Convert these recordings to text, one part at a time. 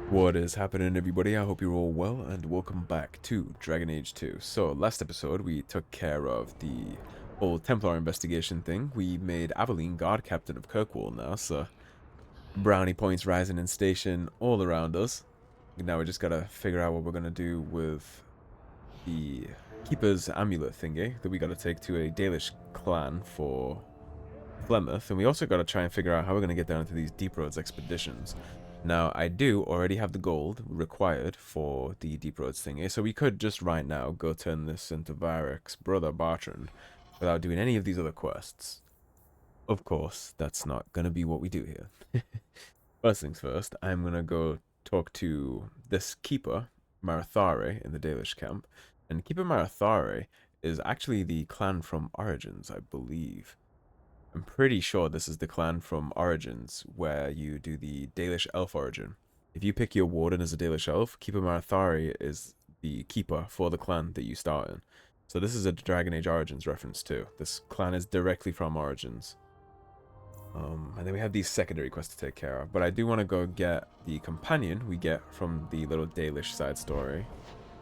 What is happening, everybody? I hope you're all well, and welcome back to Dragon Age 2. So, last episode, we took care of the whole Templar investigation thing. We made Aveline guard captain of Kirkwall now, so brownie points rising in station all around us. Now we just gotta figure out what we're gonna do with the Keeper's amulet thingy that we gotta take to a Dalish clan for Flemmeth, and we also gotta try and figure out how we're gonna get down into these Deep Roads expeditions. Now, I do already have the gold required for the Deep Roads thingy, so we could just right now go turn this into Varek's brother Bartrand without doing any of these other quests. Of course, that's not going to be what we do here. First things first, I'm going to go talk to this Keeper, Marathare, in the Dalish camp. And Keeper Marathare is actually the clan from Origins, I believe. I'm pretty sure this is the clan from Origins, where you do the Dalish elf origin. If you pick your warden as a Dalish elf, Keeper Marathari is the keeper for the clan that you start in. So this is a Dragon Age Origins reference too. This clan is directly from Origins. And then we have these secondary quests to take care of. But I do want to go get the companion we get from the little Dalish side story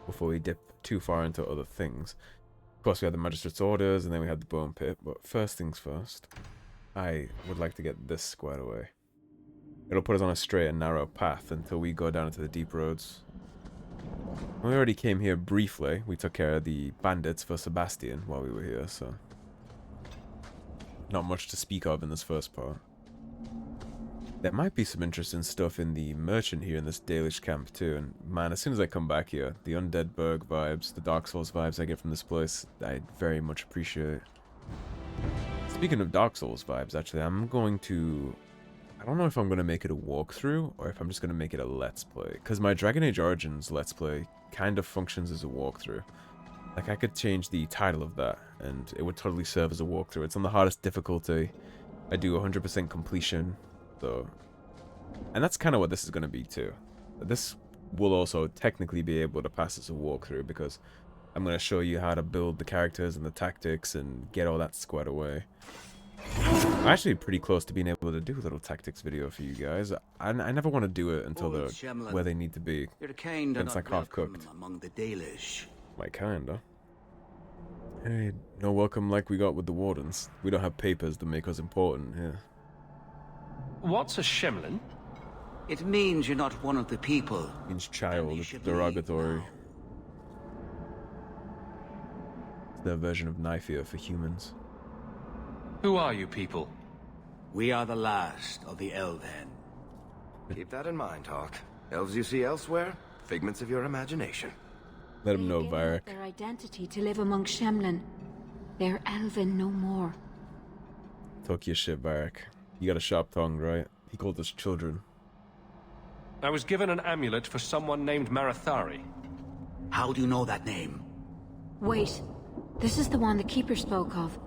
before we dip too far into other things. Of course, we have the Magistrate's Orders, and then we have the Bone Pit, but first things first, I would like to get this squared away. It'll put us on a straight and narrow path until we go down into the Deep Roads. We already came here briefly. We took care of the bandits for Sebastian while we were here, so not much to speak of in this first part. There might be some interesting stuff in the merchant here in this Dalish camp too, and man, as soon as I come back here, the Undead Burg vibes, the Dark Souls vibes I get from this place, I very much appreciate. Speaking of Dark Souls vibes, actually, I'm going to... I don't know if I'm going to make it a walkthrough, or if I'm just going to make it a Let's Play, because my Dragon Age Origins Let's Play kind of functions as a walkthrough. Like, I could change the title of that, and it would totally serve as a walkthrough. It's on the hardest difficulty. I do 100% completion. So, and that's kind of what this is going to be too. This will also technically be able to pass as a walkthrough because I'm going to show you how to build the characters and the tactics and get all that squared away. I'm actually pretty close to being able to do a little tactics video for you guys. I never want to do it until they're where they need to be. It's like half cooked. Among the Dalish. My kind, huh? Hey, no welcome like we got with the Wardens. We don't have papers that make us important here. What's a Shemlin? It means you're not one of the people. It means child, it's derogatory. It's their version of Nifia for humans. Who are you people? We are the last of the Elven. Keep that in mind, Hawk. Elves you see elsewhere, figments of your imagination. Let him know, They gave Varric. up their identity to live among Shemlin. They're Elven no more. Talk your shit, Varric. You got a sharp tongue, right? He called us children. I was given an amulet for someone named Marathari. How do you know that name? Wait, this is the one the Keeper spoke of.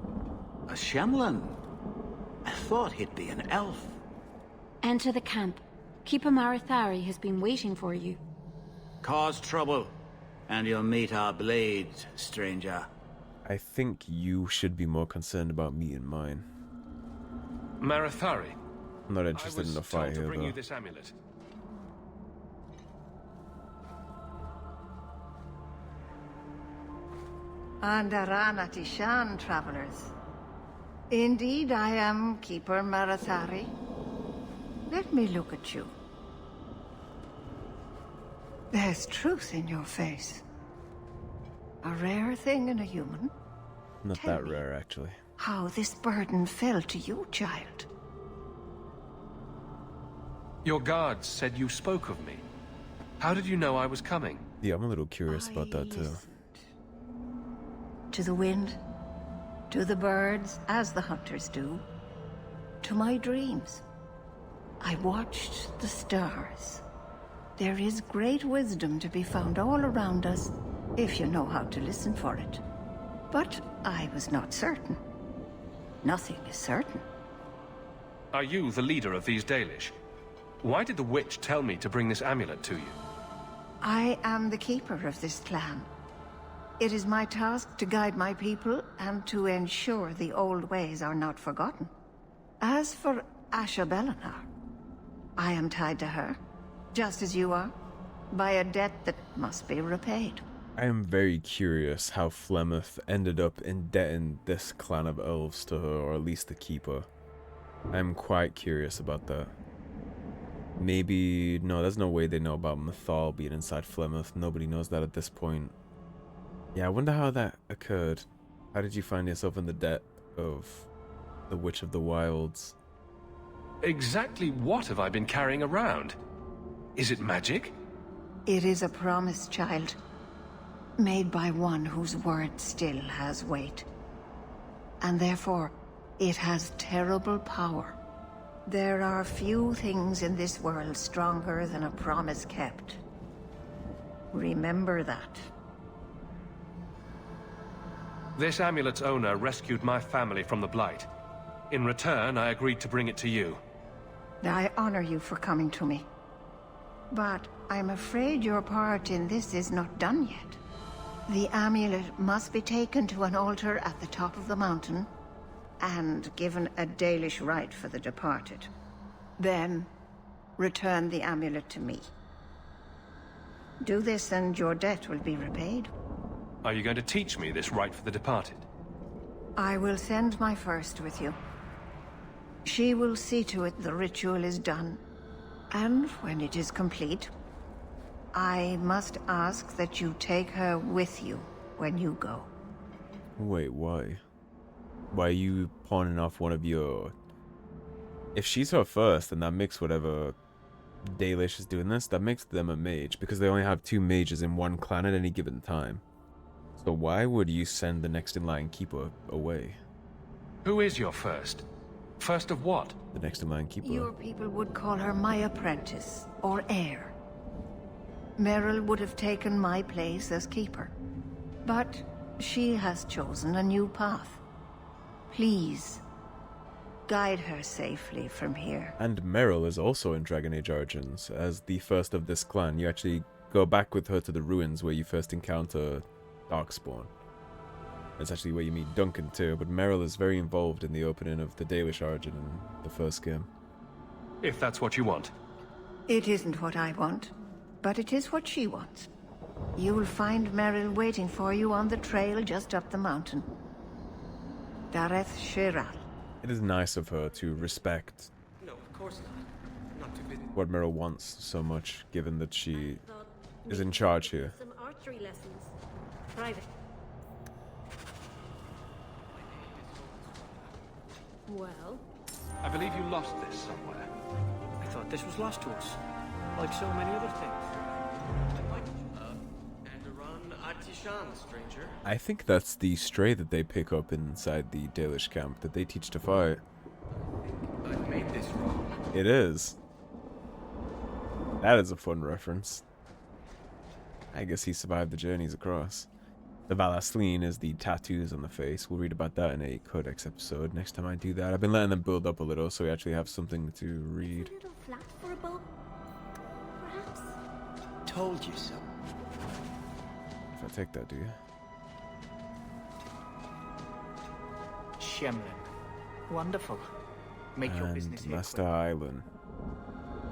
A Shemlin? I thought he'd be an elf. Enter the camp. Keeper Marathari has been waiting for you. Cause trouble, and you'll meet our blades, stranger. I think you should be more concerned about me and mine. Marathari. I'm not I interested was in a told fight to here, bring you though. this amulet. Andaranatishan, travelers. Indeed, I am Keeper Marathari. Let me look at you. There's truth in your face. A rare thing in a human. Not Tell that me. rare, actually. How this burden fell to you, child. Your guards said you spoke of me. How did you know I was coming? Yeah, I'm a little curious about that, too. listened. To the wind, to the birds, as the hunters do, to my dreams. I watched the stars. There is great wisdom to be found all around us, if you know how to listen for it. But I was not certain. Nothing is certain. Are you the leader of these Dalish? Why did the witch tell me to bring this amulet to you? I am the keeper of this clan. It is my task to guide my people and to ensure the old ways are not forgotten. As for Asha'bellanar, I am tied to her. just as you are, by a debt that must be repaid. I am very curious how Flemmeth ended up indebting this clan of elves to her, or at least the Keeper. I'm quite curious about that. Maybe... no, there's no way they know about Mythal being inside Flemmeth. Nobody knows that at this point. Yeah, I wonder how that occurred. How did you find yourself in the debt of the Witch of the Wilds? Exactly what have I been carrying around? Is it magic? It is a promise, child, made by one whose word still has weight. And therefore, it has terrible power. There are few things in this world stronger than a promise kept. Remember that. This amulet's owner rescued my family from the Blight. In return, I agreed to bring it to you. I honor you for coming to me. But I'm afraid your part in this is not done yet. The amulet must be taken to an altar at the top of the mountain and given a Dalish rite for the departed. Then, return the amulet to me. Do this and your debt will be repaid. Are you going to teach me this rite for the departed? I will send my first with you. She will see to it the ritual is done. And when it is complete, I must ask that you take her with you when you go. Wait, why? Why are you pawning off one of your... If she's her first, then that makes whatever Dalish is doing this, that makes them a mage, because they only have 2 mages in one clan at any given time. So why would you send the next in line keeper away? Who is your first? First of what? The next in line keeper? Your people would call her my apprentice, or heir. Merril would have taken my place as keeper. But she has chosen a new path. Please, guide her safely from here. And Merril is also in Dragon Age Origins. As the first of this clan, you actually go back with her to the ruins where you first encounter Darkspawn. That's actually where you meet Duncan too, but Merril is very involved in the opening of the Dalish Origin in the first game. If that's what you want. It isn't what I want, but it is what she wants. You will find Merril waiting for you on the trail just up the mountain. Dareth Shiral. It is nice of her to respect No, of course not. Not to visit. what Merril wants so much, given that she is in charge here. Some archery lessons. Private. Well, I believe you lost this somewhere. I thought this was lost to us, like so many other things. And a run Atishan, stranger. I think that's the stray that they pick up inside the Dalish camp that they teach to fight. I've made this wrong. It is. That is a fun reference. I guess he survived the journeys across. The Valasleen is the tattoos on the face. We'll read about that in a Codex episode next time I do that. I've been letting them build up a little so we actually have something to read. a little flat for a bow. Perhaps. Told you so. If I take that, do you? Shemlin. Wonderful. Make your business And here Master quick. Island.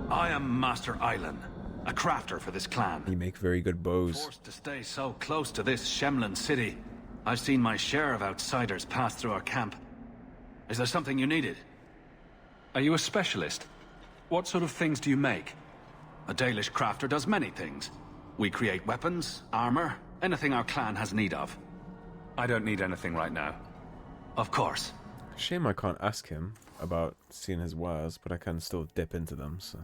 I am Master Island, a crafter for this clan. You make very good bows. Forced to stay so close to this Shemlin city, I've seen my share of outsiders pass through our camp. Is there something you needed? Are you a specialist? What sort of things do you make? A Dalish crafter does many things. We create weapons, armor, anything our clan has need of. I don't need anything right now. Of course. Shame I can't ask him about seeing his wares, but I can still dip into them, so...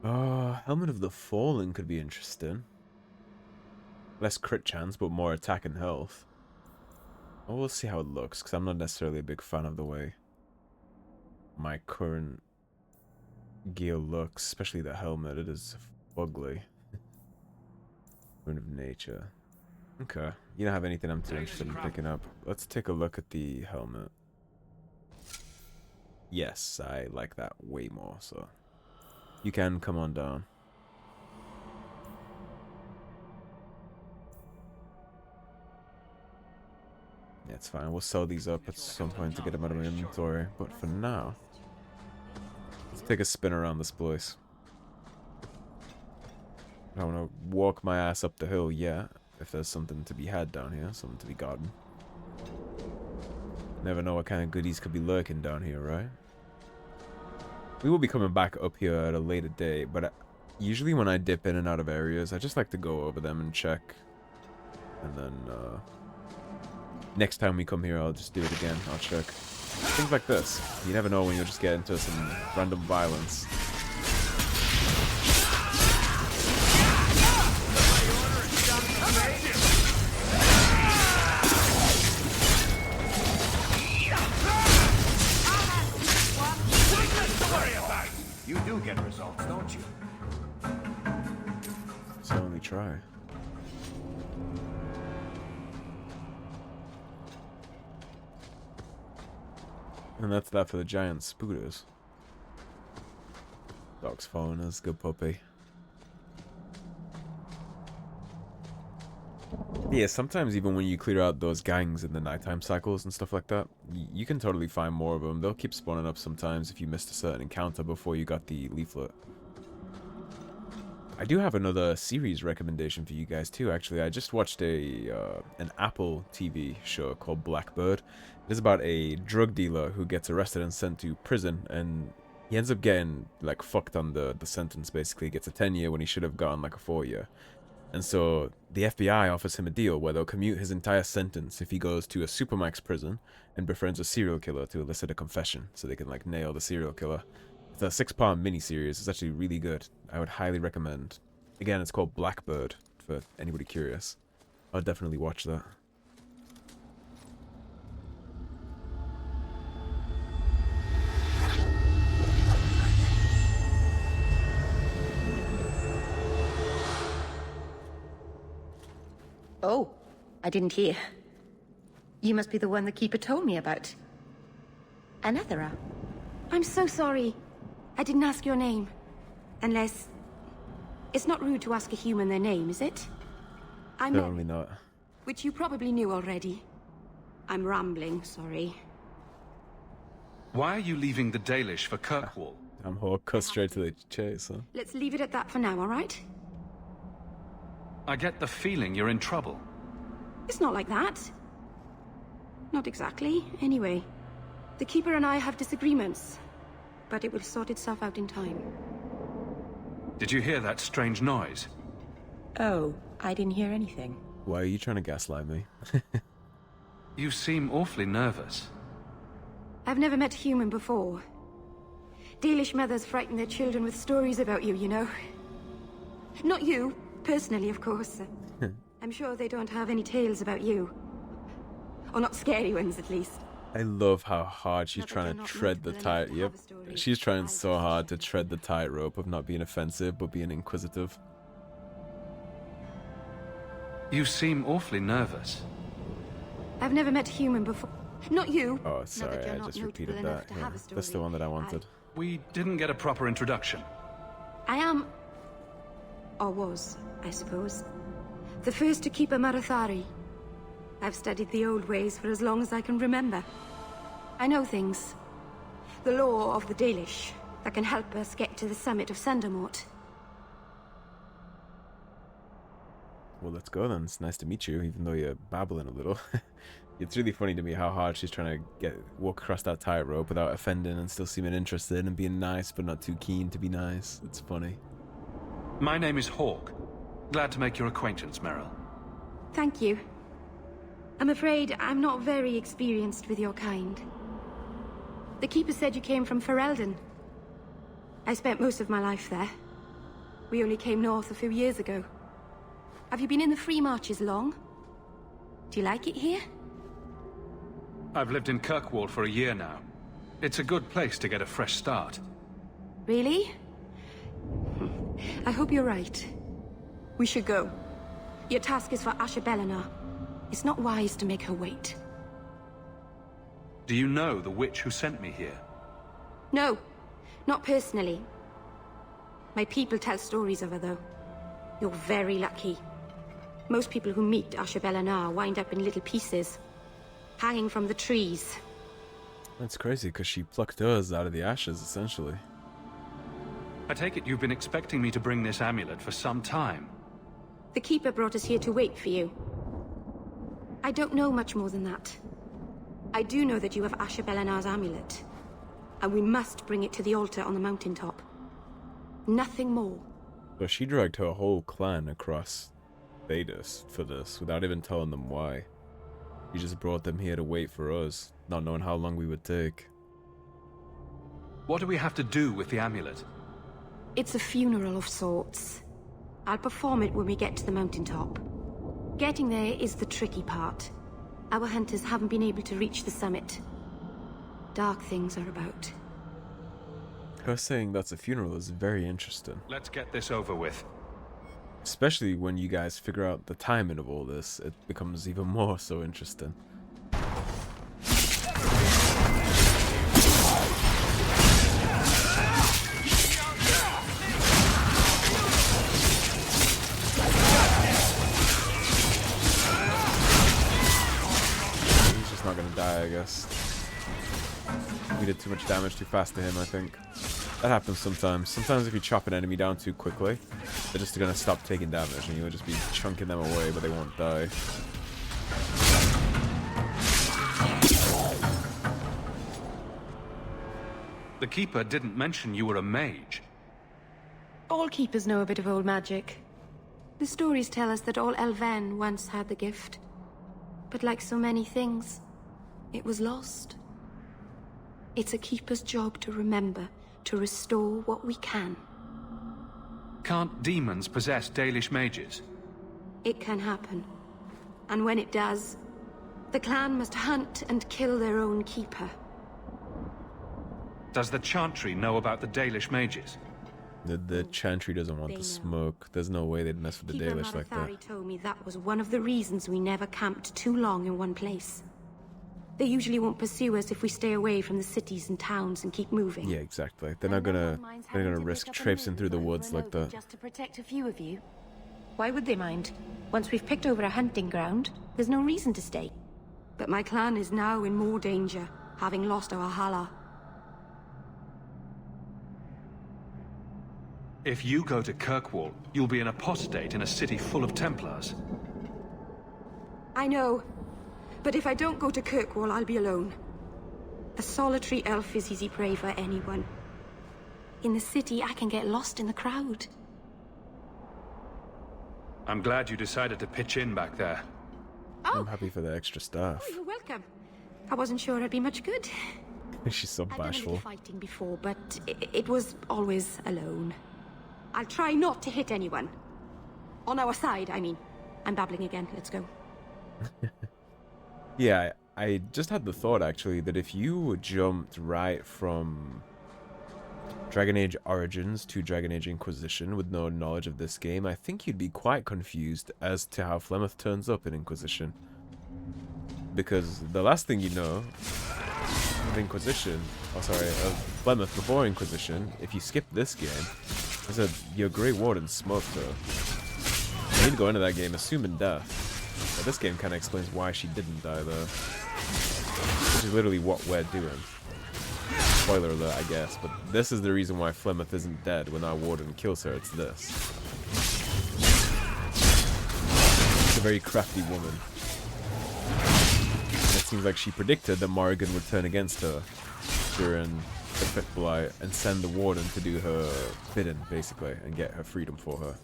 Helmet of the Fallen could be interesting. Less crit chance, but more attack and health. Well, we'll see how it looks, because I'm not necessarily a big fan of the way my current gear looks, especially the helmet. It is ugly. Rune of Nature. Okay, you don't have anything I'm too interested in picking up. Let's take a look at the helmet. Yes, I like that way more, so... You can come on down. Yeah, it's fine. We'll sell these up at some point to get them out of my inventory. But for now, let's take a spin around this place. I want to walk my ass up the hill yet. If there's something to be had down here, something to be gotten. Never know what kind of goodies could be lurking down here, right? We will be coming back up here at a later date, but usually when I dip in and out of areas, I just like to go over them and check. And then, next time we come here, I'll just do it again. I'll check. Things like this. You never know when you'll just get into some random violence. You do get results, don't you? So only try. And that's that for the giant spooters. Dog's following us, good puppy. Yeah, sometimes even when you clear out those gangs in the nighttime cycles and stuff like that, you can totally find more of them. They'll keep spawning up sometimes if you missed a certain encounter before you got the leaflet. I do have another series recommendation for you guys too, actually. I just watched an Apple TV show called Blackbird. It is about a drug dealer who gets arrested and sent to prison, and he ends up getting, like, fucked on the sentence, basically. He gets a 10-year when he should have gotten, like, a 4-year. And so the FBI offers him a deal where they'll commute his entire sentence if he goes to a supermax prison and befriends a serial killer to elicit a confession so they can, like, nail the serial killer. It's a 6-part miniseries. It's actually really good. I would highly recommend. Again, it's called Blackbird, for anybody curious. I'll definitely watch that. Oh, I didn't hear. You must be the one the Keeper told me about. Anethera. I'm so sorry. I didn't ask your name. Unless... It's not rude to ask a human their name, is it? I'm Certainly not. which you probably knew already. I'm rambling, sorry. Why are you leaving the Dalish for Kirkwall? I'm Hawk, cut straight to the chase, huh? Let's leave it at that for now, alright? I get the feeling you're in trouble. It's not like that. Not exactly, anyway. The Keeper and I have disagreements, but it will sort itself out in time. Did you hear that strange noise? Oh, I didn't hear anything. Why are you trying to gaslight me? You seem awfully nervous. I've never met a human before. Dalish mothers frighten their children with stories about you, you know. Not you, personally, of course. I'm sure they don't have any tales about you. Or not scary ones, at least. I love how hard she's Not that trying they're to not tread the notable enough tight. to Yep, have a story. she's trying I so just hard to don't. tread the tightrope of not being offensive but being inquisitive. You seem awfully nervous. I've never met a human before. Not you. Oh, Not sorry, that you're I not just notable repeated enough that. to Yeah, have a that's the story. one that I wanted. We didn't get a proper introduction. I am... or was, I suppose. The first to keep a Marathari. I've studied the old ways for as long as I can remember. I know things. The law of the Dalish that can help us get to the summit of Sundermort. Well, let's go then. It's nice to meet you, even though you're babbling a little. It's really funny to me how hard she's trying to walk across that tightrope without offending and still seeming interested and being nice but not too keen to be nice. It's funny. My name is Hawk. Glad to make your acquaintance, Merril. Thank you. I'm afraid I'm not very experienced with your kind. The Keeper said you came from Ferelden. I spent most of my life there. We only came north a few years ago. Have you been in the Free Marches long? Do you like it here? I've lived in Kirkwall for a year now. It's a good place to get a fresh start. Really? I hope you're right. We should go. Your task is for Asha'bellanar. It's not wise to make her wait. Do you know the witch who sent me here? No, not personally. My people tell stories of her, though. You're very lucky. Most people who meet Asha'bellanar wind up in little pieces, hanging from the trees. That's crazy, because she plucked us out of the ashes, essentially. I take it you've been expecting me to bring this amulet for some time. The Keeper brought us here to wait for you. I don't know much more than that. I do know that you have Asha'bellanar's amulet, and we must bring it to the altar on the mountaintop. Nothing more. So she dragged her whole clan across Thedas for this, without even telling them why. She just brought them here to wait for us, not knowing how long we would take. What do we have to do with the amulet? It's a funeral of sorts. I'll perform it when we get to the mountaintop. Getting there is the tricky part. Our hunters haven't been able to reach the summit. Dark things are about. Her saying that's a funeral is very interesting. Let's get this over with. Especially when you guys figure out the timing of all this, it becomes even more so interesting. He's just not gonna die, I guess. We did too much damage too fast to him, I think. That happens sometimes. Sometimes if you chop an enemy down too quickly, they're just gonna stop taking damage and you'll just be chunking them away, but they won't die. The Keeper didn't mention you were a mage. All keepers know a bit of old magic. The stories tell us that all Elven once had the gift. But like so many things, it was lost. It's a keeper's job to remember, to restore what we can. Can't demons possess Dalish mages? It can happen. And when it does, the clan must hunt and kill their own keeper. Does the Chantry know about the Dalish mages? The Chantry doesn't want the smoke. There's no way they'd mess with the Keeper Dalish like that. Marathari told me that was one of the reasons we never camped too long in one place. They usually won't pursue us if we stay away from the cities and towns and keep moving. Yeah, exactly. They're not gonna risk traipsing through the woods like that. Just to protect a few of you. Why would they mind? Once we've picked over a hunting ground, there's no reason to stay. But my clan is now in more danger, having lost our Hala. If you go to Kirkwall, you'll be an apostate in a city full of Templars. I know. But if I don't go to Kirkwall, I'll be alone. A solitary elf is easy prey for anyone. In the city, I can get lost in the crowd. I'm glad you decided to pitch in back there. I'm happy for the extra staff. Oh, you're welcome. I wasn't sure I'd be much good. She's so I've done a bashful. little fighting before, but it was always alone. I'll try not to hit anyone. On our side, I mean. I'm babbling again. Let's go. Yeah, I just had the thought, actually, that if you jumped right from Dragon Age Origins to Dragon Age Inquisition with no knowledge of this game, I think you'd be quite confused as to how Flemmeth turns up in Inquisition. Because the last thing you know of Inquisition, of Flemmeth before Inquisition, if you skip this game, is that your Grey Warden smoked her. I didn't go into that game assuming death. But this game kind of explains why she didn't die, though. Which is literally what we're doing. Spoiler alert, I guess, but this is the reason why Flemmeth isn't dead when our Warden kills her, it's this. She's a very crafty woman. And it seems like she predicted that Morrigan would turn against her during the Fifth Blight and send the Warden to do her bidding, basically, and get her freedom for her.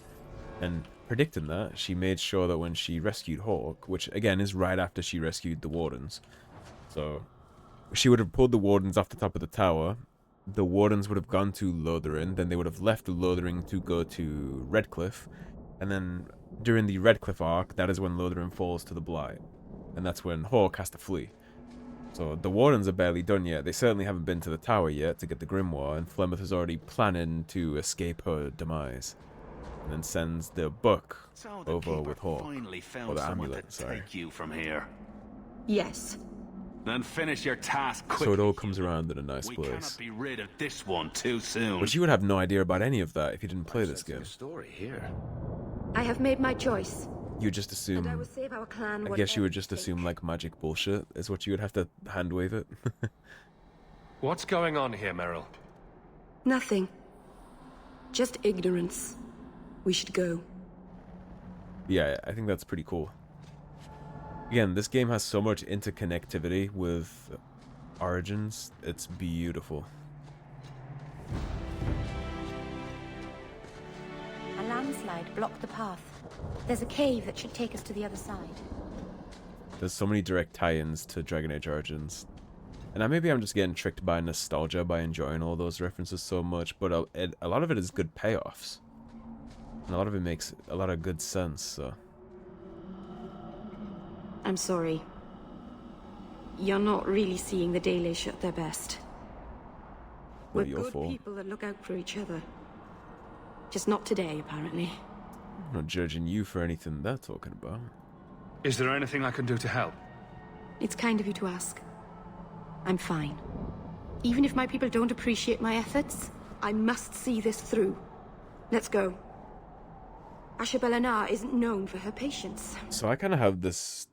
And predicting that, she made sure that when she rescued Hawke, which again is right after she rescued the Wardens, so she would have pulled the Wardens off the top of the tower, the Wardens would have gone to Lothering, then they would have left Lothering to go to Redcliffe, and then during the Redcliffe arc, that is when Lothering falls to the Blight, and that's when Hawke has to flee. So the Wardens are barely done yet. They certainly haven't been to the tower yet to get the Grimoire, and Flemmeth is already planning to escape her demise. And then sends the book over with Hawke. Or the amulet, sorry. Take you from here. Yes. Then finish your task quickly. So it all comes around in a nice We place. cannot be rid of this one too soon. But you would have no idea about any of that if you didn't play this game. Story here. I have made my choice. You just assume... And I will save our clan. I guess you would just assume, like, magic bullshit is what you would have to hand-wave it. What's going on here, Merril? Nothing. just ignorance. We should go. Yeah, I think that's pretty cool. Again, this game has so much interconnectivity with Origins. It's beautiful. A landslide blocked the path. There's a cave that should take us to the other side. There's so many direct tie-ins to Dragon Age Origins. And maybe I'm just getting tricked by nostalgia by enjoying all those references so much, but a lot of it is good payoffs. And a lot of it makes a lot of good sense, so... I'm sorry. You're not really seeing the Dalish at their best. We're Not your good fault. people that look out for each other. Just not today, apparently. I'm not judging you for anything they're talking about. Is there anything I can do to help? It's kind of you to ask. I'm fine. Even if my people don't appreciate my efforts, I must see this through. Let's go. Asha'bellanar isn't known for her patience. So I kind of have this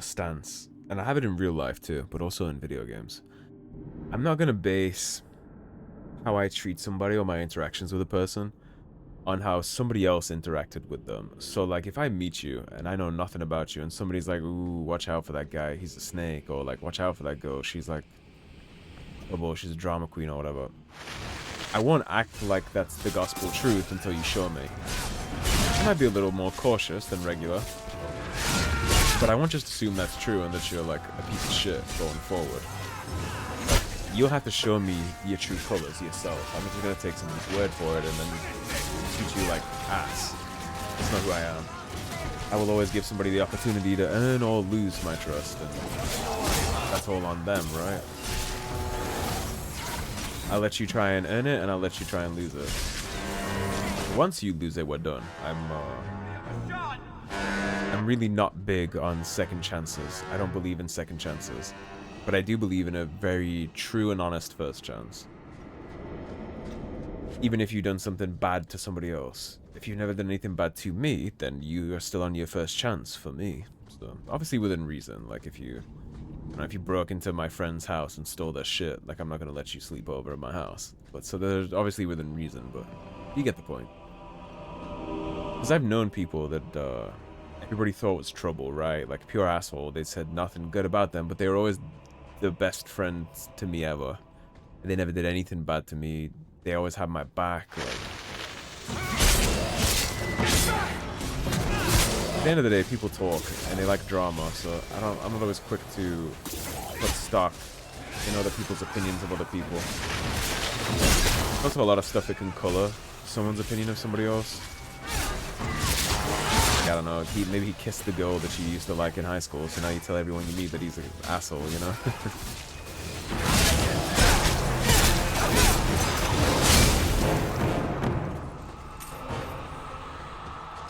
stance, and I have it in real life too, but also in video games. I'm not going to base how I treat somebody or my interactions with a person on how somebody else interacted with them. So like if I meet you and I know nothing about you and somebody's like, ooh, watch out for that guy, he's a snake, or like watch out for that girl, she's like, oh boy, she's a drama queen or whatever, I won't act like that's the gospel truth until you show me. I might be a little more cautious than regular, but I won't just assume that's true and that you're like a piece of shit going forward. You'll have to show me your true colors yourself. I'm just gonna take someone's word for it and then treat you like ass. That's not who I am. I will always give somebody the opportunity to earn or lose my trust, and that's all on them, right? I'll let you try and earn it, and I'll let you try and lose it. Once you lose it, we're done. I'm really not big on second chances. I don't believe in second chances. But I do believe in a very true and honest first chance. Even if you've done something bad to somebody else. If you've never done anything bad to me, then you are still on your first chance for me. So, obviously within reason. Like if you broke into my friend's house and stole their shit, like I'm not gonna let you sleep over at my house. But so there's obviously within reason, but you get the point. Because I've known people that everybody thought was trouble, right? Like pure asshole. They said nothing good about them, but they were always the best friends to me ever. And they never did anything bad to me. They always had my back. Like. At the end of the day, people talk and they like drama, so I'm not always quick to put stock in other people's opinions of other people. There's also a lot of stuff that can color someone's opinion of somebody else. I don't know, maybe he kissed the girl that you used to like in high school, so now you tell everyone you meet that he's an asshole, you know?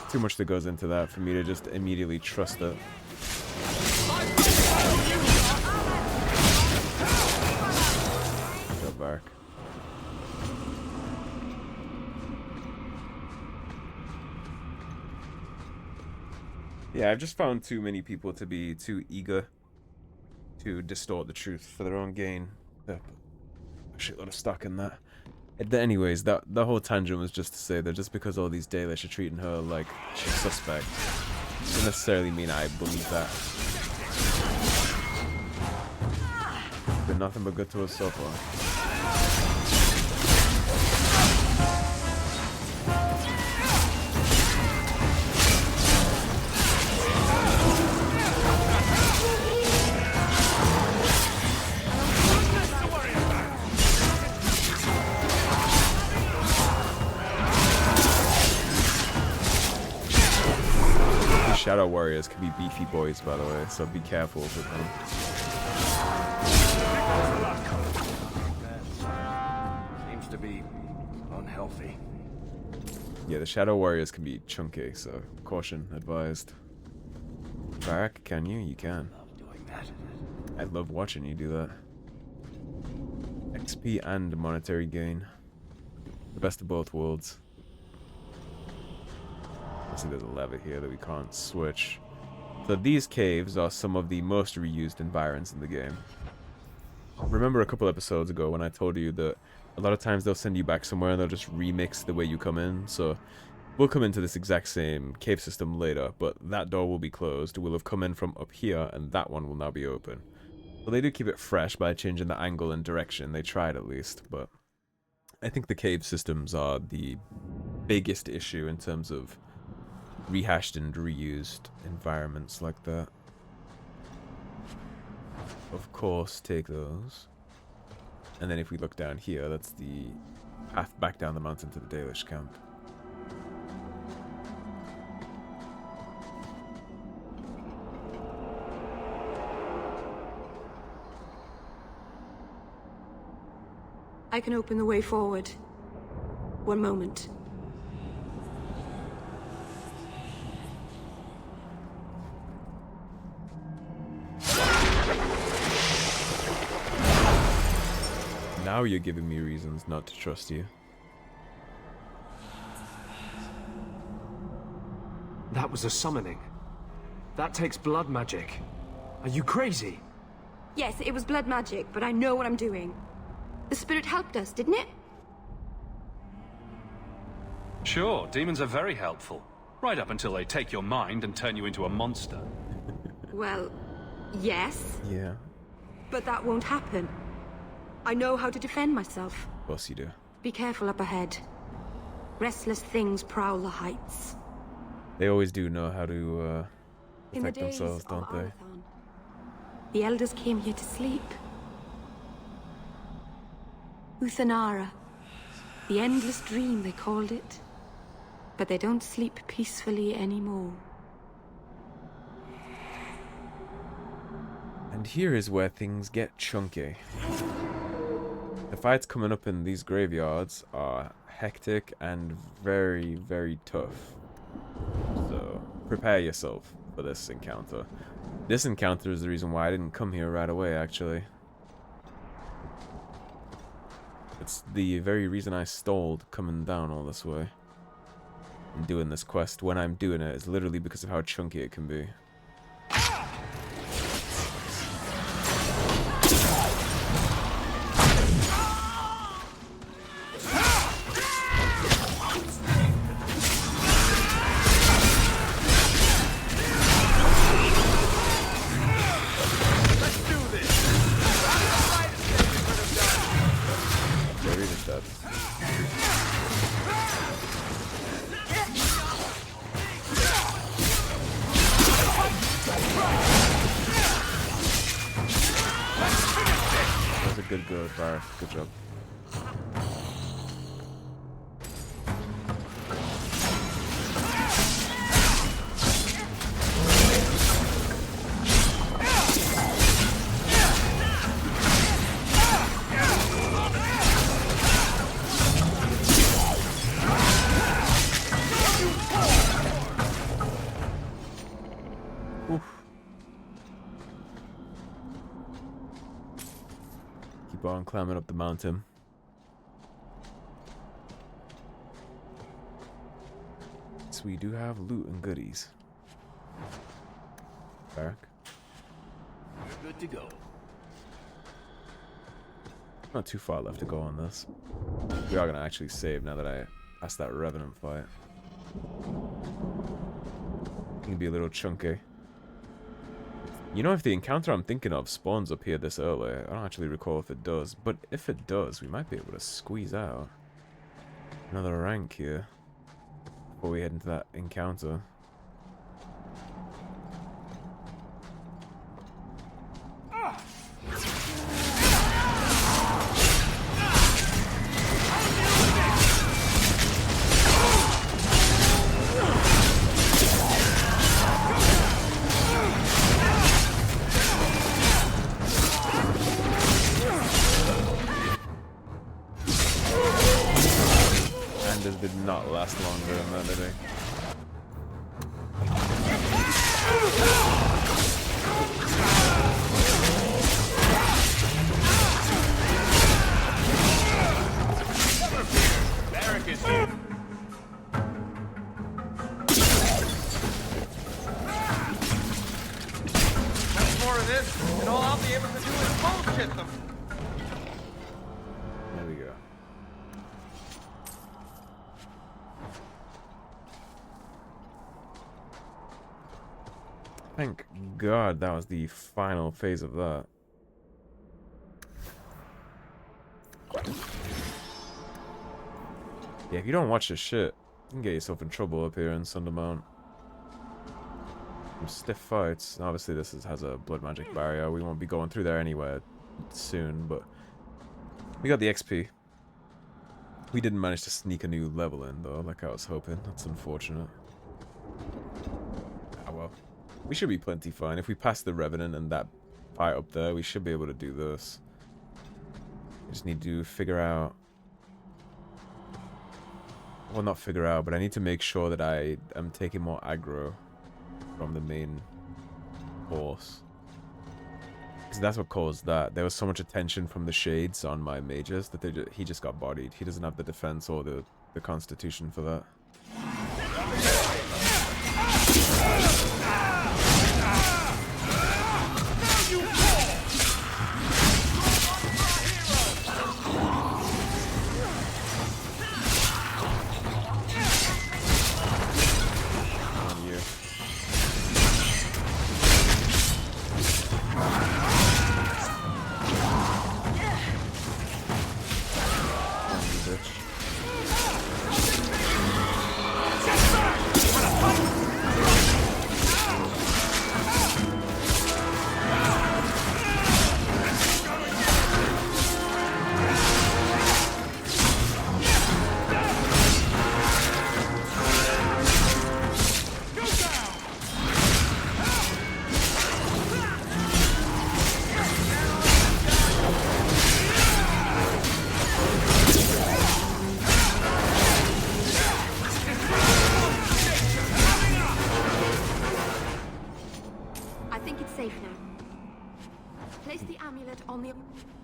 Too much that goes into that for me to just immediately trust it. Go back. Yeah, I've just found too many people to be too eager to distort the truth for their own gain. A shitload of stock in that. Anyways, the whole tangent was just to say that just because all these Dalish are treating her like she's suspect doesn't necessarily mean I believe that. Been nothing but good to us so far. Shadow Warriors can be beefy boys, by the way, so be careful with them. Seems to be unhealthy. Yeah, the Shadow Warriors can be chunky, so caution advised. Back, can you? You can. Love doing that. I love watching you do that. XP and monetary gain. The best of both worlds. See, there's a lever here that we can't switch. So these caves are some of the most reused environs in the game. Remember a couple episodes ago when I told you that a lot of times they'll send you back somewhere and they'll just remix the way you come in. So we'll come into this exact same cave system later, but that door will be closed. We'll have come in from up here, and that one will now be open. So they do keep it fresh by changing the angle and direction. They tried at least, but I think the cave systems are the biggest issue in terms of rehashed and reused environments like that. Of course, take those. And then if we look down here, that's the path back down the mountain to the Dalish camp. I can open the way forward. One moment. Now you're giving me reasons not to trust you. That was a summoning. That takes blood magic. Are you crazy? Yes, it was blood magic, but I know what I'm doing. The spirit helped us, didn't it? Sure, demons are very helpful. Right up until they take your mind and turn you into a monster. Well, yes, Yeah, but that won't happen. I know how to defend myself. of course you do. Be careful up ahead. Restless things prowl the heights. They always do know how to In the protect days themselves, of don't they? Arathon, the elders came here to sleep. Uthanara. The endless dream, they called it. But they don't sleep peacefully anymore. And here is where things get chunky. The fights coming up in these graveyards are hectic and very, very tough. So, prepare yourself for this encounter. This encounter is the reason why I didn't come here right away, actually. It's the very reason I stalled coming down all this way and doing this quest. When I'm doing it, it's literally because of how chunky it can be. Good go, Barrett. Good job. Keep on climbing up the mountain. So we do have loot and goodies. Barak. You're good to go. Not too far left to go on this. We are gonna actually save now that I passed that Revenant fight. It can be a little chunky. You know, if the encounter I'm thinking of spawns up here this early, I don't actually recall if it does, but if it does, we might be able to squeeze out another rank here before we head into that encounter. Did not last longer than that, did he? Barrack is here. Much more of this, and all I'll be able to do is bullshit them. There we go. Thank God that was the final phase of that. Yeah, if you don't watch this shit, you can get yourself in trouble up here in Sundermount. Some stiff fights. Obviously, this has a blood magic barrier. We won't be going through there anywhere soon, but we got the XP. We didn't manage to sneak a new level in, though, like I was hoping. That's unfortunate. Ah, well. We should be plenty fine. If we pass the Revenant and that fight up there, we should be able to do this. I just need to figure out... Well, not figure out, but I need to make sure that I am taking more aggro from the main boss. Because that's what caused that. There was so much attention from the shades on my mages that he just got bodied. He doesn't have the defense or the constitution for that.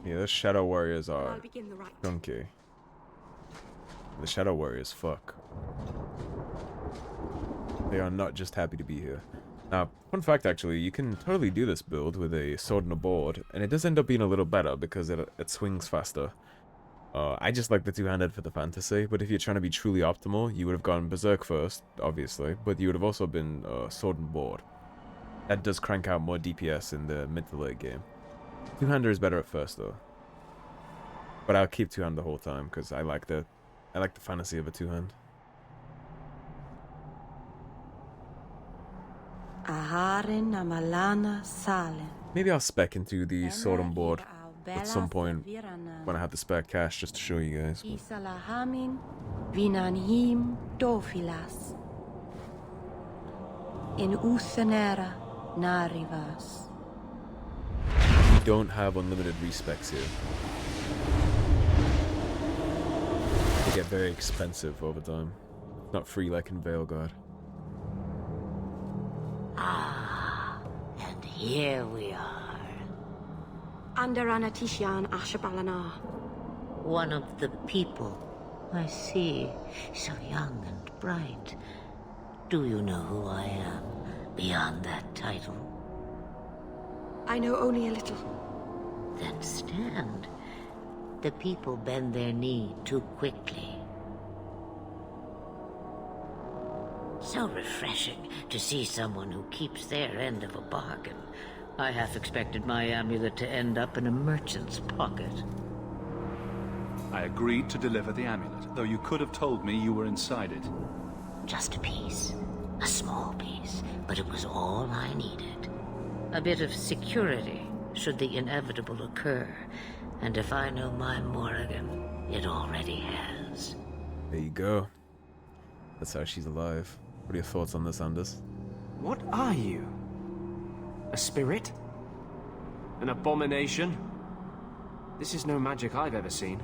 Yeah, the Shadow Warriors are chunky. The Shadow Warriors fuck. They are not just happy to be here. Now, fun fact actually, you can totally do this build with a sword and a board, and it does end up being a little better because it swings faster. I just like the two-handed for the fantasy, but if you're trying to be truly optimal, you would have gone Berserk first, obviously, but you would have also been sword and board. That does crank out more DPS in the mid to late game. Two-hander is better at first though, but I'll keep two-hand the whole time because I like the fantasy of a two-hand. Maybe I'll spec into the sword and board at some point when I have the spare cash just to show you guys. We don't have unlimited respecs here. They get very expensive over time. Not free like in Veilguard. Ah, and here we are. Under Anatishan Asha'bellanar. One of the people. I see. So young and bright. Do you know who I am, beyond that title? I know only a little. Then stand. The people bend their knee too quickly. So refreshing to see someone who keeps their end of a bargain. I half expected my amulet to end up in a merchant's pocket. I agreed to deliver the amulet, though you could have told me you were inside it. Just a piece. A small piece, but it was all I needed. A bit of security, should the inevitable occur. And if I know my Morrigan, it already has. There you go. That's how she's alive. What are your thoughts on this, Anders? What are you? A spirit? An abomination? This is no magic I've ever seen.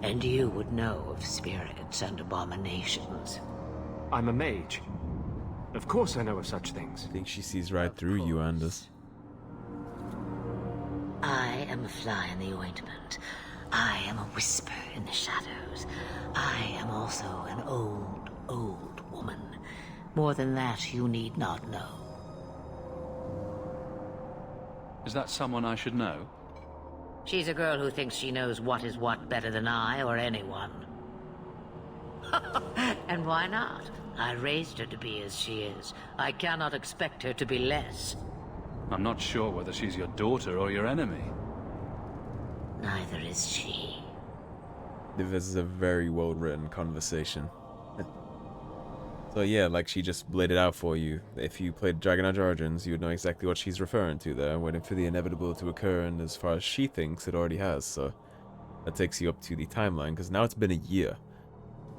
And you would know of spirits and abominations. I'm a mage. Of course I know of such things. I think she sees right through you, Anders. I am a fly in the ointment. I am a whisper in the shadows. I am also an old, old woman. More than that, you need not know. Is that someone I should know? She's a girl who thinks she knows what is what better than I or anyone. And why not? I raised her to be as she is. I cannot expect her to be less. I'm not sure whether she's your daughter or your enemy. Neither is she. This is a very well written conversation. So yeah, like she just laid it out for you. If you played Dragon Age Origins, you would know exactly what she's referring to there, waiting for the inevitable to occur, and as far as she thinks, it already has, so that takes you up to the timeline, because now it's been a year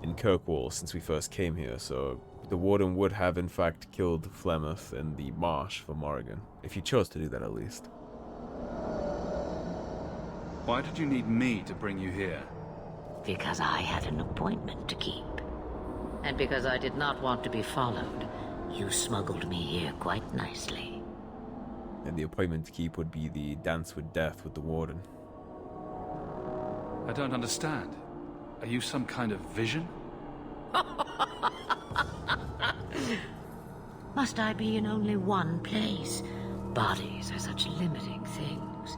in Kirkwall since we first came here, so the Warden would have in fact killed Flemmeth in the marsh for Morrigan, if you chose to do that at least. Why did you need me to bring you here? Because I had an appointment to keep. And because I did not want to be followed, you smuggled me here quite nicely. And the appointment to keep would be the dance with death with the Warden. I don't understand. Are you some kind of vision? Must I be in only one place? Bodies are such limiting things.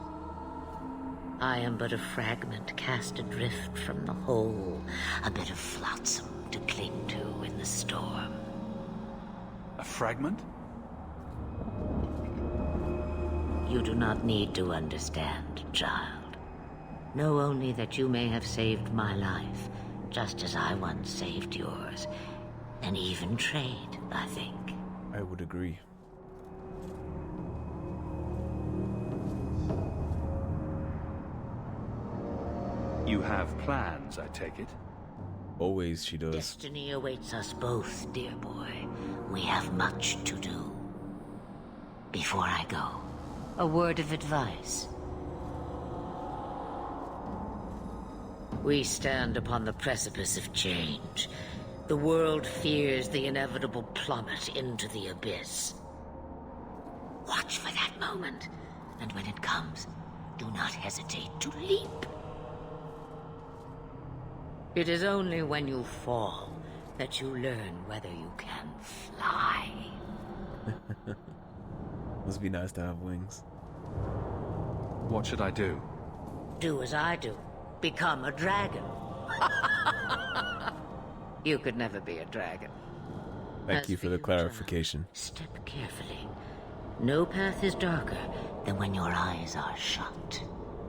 I am but a fragment cast adrift from the whole, a bit of flotsam to cling to in the storm. A fragment? You do not need to understand, child. Know only that you may have saved my life, just as I once saved yours. And even trade, I think. I would agree. You have plans, I take it? Always she does. Destiny awaits us both, dear boy. We have much to do. Before I go, a word of advice. We stand upon the precipice of change. The world fears the inevitable plummet into the abyss. Watch for that moment, and when it comes, do not hesitate to leap. It is only when you fall that you learn whether you can fly. Must be nice to have wings. What should I do? Do as I do. Become a dragon. You could never be a dragon. Thank you for the clarification. Step carefully. No path is darker than when your eyes are shut.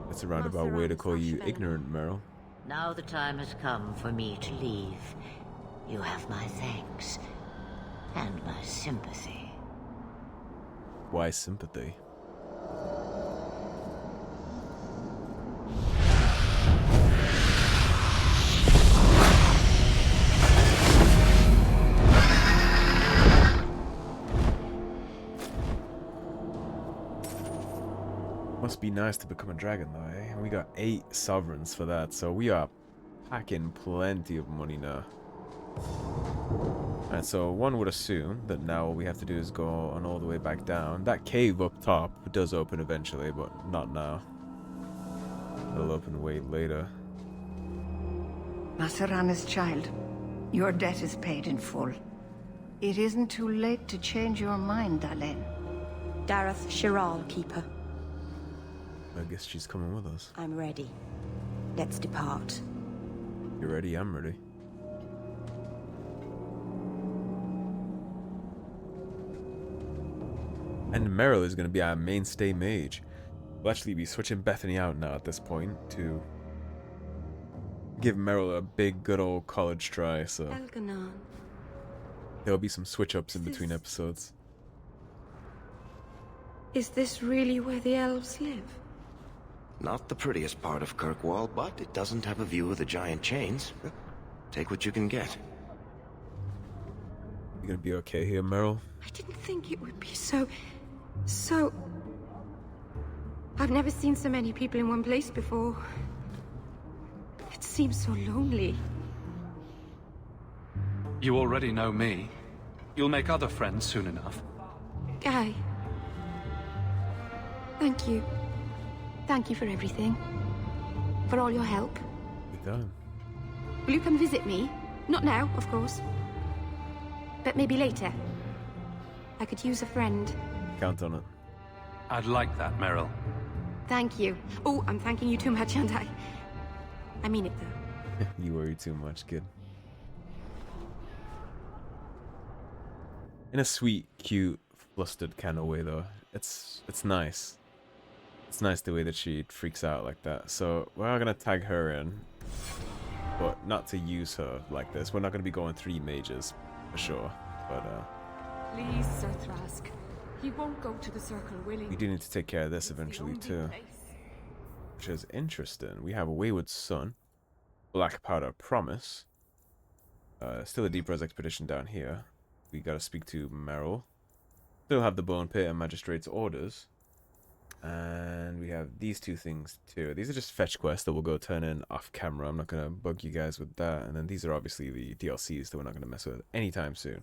That's a roundabout way to call you ignorant, Merril. Now the time has come for me to leave. You have my thanks and my sympathy. Why sympathy? Must be nice to become a dragon though, eh? And we got 8 sovereigns for that, so we are packing plenty of money now. Alright, so one would assume that now all we have to do is go on all the way back down. That cave up top does open eventually, but not now. It'll open way later. Masarana's child, your debt is paid in full. It isn't too late to change your mind, Dalen. Dareth Shiral, Keeper. I guess she's coming with us. I'm ready. Let's depart. You ready? I'm ready. And Merril is going to be our mainstay mage. We'll actually be switching Bethany out now at this point to give Merril a big good old college try, so there'll be some switch ups in between episodes. Is this really where the elves live? Not the prettiest part of Kirkwall, but it doesn't have a view of the giant chains. Take what you can get. You gonna be okay here, Merril? I didn't think it would be so... I've never seen so many people in one place before. It seems so lonely. You already know me. You'll make other friends soon enough. Guy. Thank you. Thank you for everything. For all your help. Good time. Will you come visit me? Not now, of course. But maybe later. I could use a friend. Count on it. I'd like that, Merril. Thank you. Oh, I'm thanking you too much, aren't I? I mean it, though. You worry too much, kid. In a sweet, cute, flustered kind of way, though. It's nice. It's nice the way that she freaks out like that. So we're gonna tag her in, but not to use her like this. We're not gonna be going 3 mages for sure. But Please, Sir Thrask. He won't go to the circle willingly. we do need to take care of this eventually too, which is interesting. We have a Wayward Son, Black Powder Promise. Still a Deep Res Expedition down here. We gotta speak to Merril. Still have the Bone Pit and Magistrate's Orders. And we have these 2 things too. These are just fetch quests that we'll go turn in off camera. I'm not gonna bug you guys with that. And then these are obviously the DLCs that we're not gonna mess with anytime soon.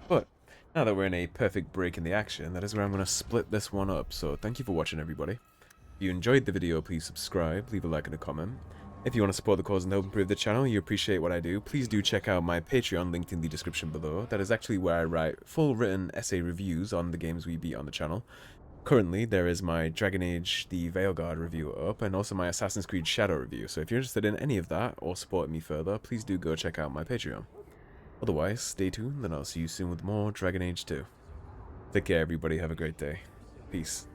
But now that we're in a perfect break in the action, that is where I'm gonna split this one up. So thank you for watching, everybody. If you enjoyed the video, please subscribe, leave a like and a comment. If you want to support the cause and help improve the channel, you appreciate what I do, please do check out my Patreon linked in the description below. That is actually where I write full written essay reviews on the games we beat on the channel. Currently, there is my Dragon Age The Veilguard review up, and also my Assassin's Creed Shadow review, so if you're interested in any of that, or supporting me further, please do go check out my Patreon. Otherwise, stay tuned, and I'll see you soon with more Dragon Age 2. Take care, everybody, have a great day. Peace.